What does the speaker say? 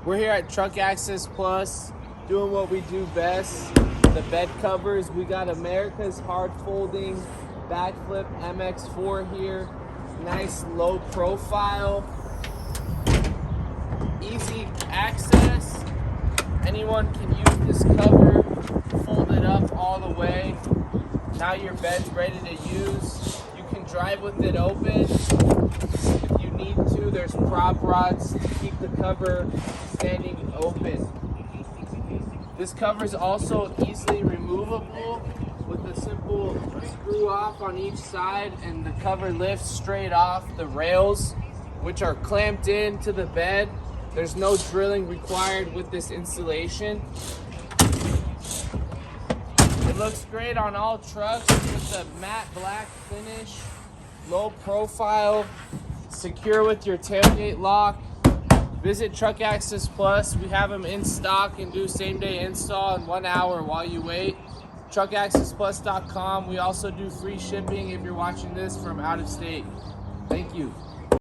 We're here at Truck Access Plus doing what we do best, the bed covers. We got America's hard folding BAKFLIP MX4 here. Nice low profile, easy access. Anyone can use this cover, fold it up all the way. Now your bed's ready to use. You can drive with it open. If you need to, there's prop rods to keep the cover standing open. This cover is also easily removable with a simple screw off on each side, and the cover lifts straight off the rails, which are clamped into the bed. There's no drilling required with this installation. It looks great on all trucks with a matte black finish, low profile, secure with your tailgate lock. Visit Truck Access Plus. We have them in stock and do same-day install in 1 hour while you wait. TruckAccessPlus.com. We also do free shipping if you're watching this from out of state. Thank you.